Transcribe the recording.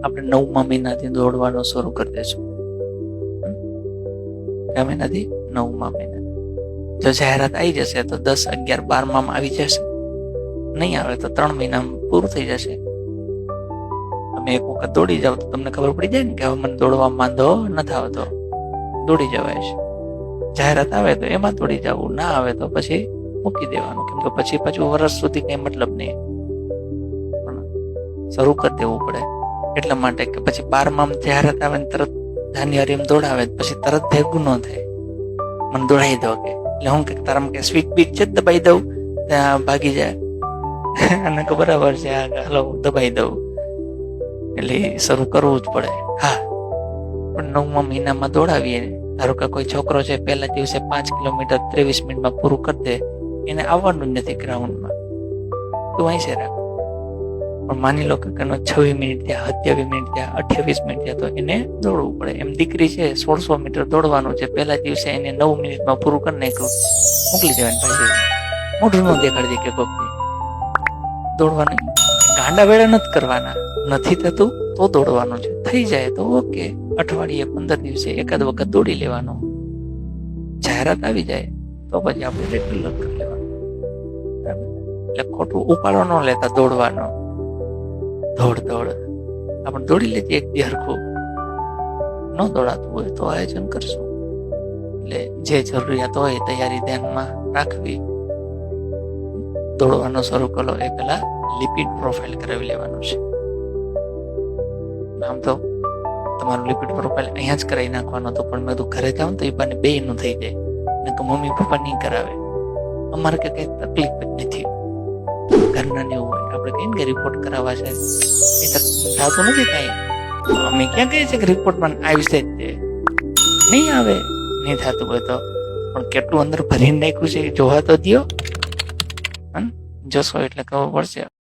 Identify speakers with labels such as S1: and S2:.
S1: આપણે 9મા મહિનાથી દોડવાનું શરૂ કરી દઈશું. કયા મહિનાથી? 9મા મહિના. જો જાહેરાત આવી જશે તો 10, 11, 12માં આવી જશે. નહીં આવે તો 3 મહિનામાં પૂરું થઈ જશે. તમે એક વખત દોડી જાઓ તો તમને ખબર પડી જાય ને કે હવે મને દોડવા માંદો નથી આવતો, દોડી જવાય છે. જાહેરાત આવે તો એમાં દોડી જવું, ના આવે તો પછી મૂકી દેવાનું, કેમ કે પછી પાછું વર્ષ સુધી કઈ મતલબ નહીં. પણ શરૂ કરી દેવું પડે એટલા માટે કે પછી 12માં જાહેરાત આવે ને તરત જાન્યુઆરી દોડાવે પછી તરત ભેગું ન થાય. મને દોડાવી દો કે એટલે હું કે તારામાં કે સ્વીચ બીચ છે દબાઈ દઉં ત્યાં ભાગી જાય અને કે બરાબર છે હાલો દબાઈ દઉં, એટલે શરૂ કરવું જ પડે. હા, પણ 9મા મહિનામાં દોડાવીએ. ધારો કે કોઈ છોકરો છે પહેલા દિવસે 5 કિલોમીટર 23 મિનિટમાં પૂરું કરી દે, એને આવવાનું જ નથી ગ્રાઉન્ડમાં, તું અહીં છે રાખ. પણ માની લો કે 26 મિનિટ થયા, 27 મિનિટ થયા, 28 મિનિટ થયા તો એને દોડવું પડે. એમ દીકરી છે 1600 મીટર દોડવાનું છે, પહેલા દિવસે એને 9 મિનિટમાં પૂરું કરી નાખ્યું, મોકલી દેવાની પાછી. મોઢું ન દેખાડજે કે કોકની દોડવાનું. ગાંડા વેળા નથી કરવાના, નથી થતું તો દોડવાનું છે, થઈ જાય તો ઓકે, અઠવાડિયે 15 દિવસે એકાદ વખત દોડી લેવાનું. જાહેરાત આવી જાય તો પછી આપણે રેગ્યુલર કરી લેવાનું. એટલે ખોટું ઉપાડો ન લેતા દોડવાનો. દોડ આપણે દોડી લેજે એક દી હરખું. ન દોડાતું હોય તો આયોજન કરશું. એટલે જે જરૂરિયાત હોય તૈયારી ધ્યાનમાં રાખવી. દોડવાનો શરૂ કરો એ પહેલા લિપિડ પ્રોફાઇલ કરાવી લેવાનું છે. આમ તો તમારું લિપિડ પ્રોફાઇલ અહીંયા જ કરાવી નાખવાનો હતો, પણ મેં તો ઘરે જાઉં તો એ બાને 2 નું થઈ જાય ને કે મમ્મી પપ્પા નહીં કરાવે. અમારે કે કઈ તકલીફ જ નથી, ઘરના ને એવું હોય. આપણે કહીએ ને કે રિપોર્ટ કરાવવા છે, એ થતું નથી કઈ. અમે ક્યાં કહીએ છીએ કે રિપોર્ટમાં આવી છે જ, નહીં આવે, નહીં થતું હોય તો. પણ કેટલું અંદર ભરીને નાખ્યું છે જોવા તો દો, જોશો એટલે ખબર પડશે.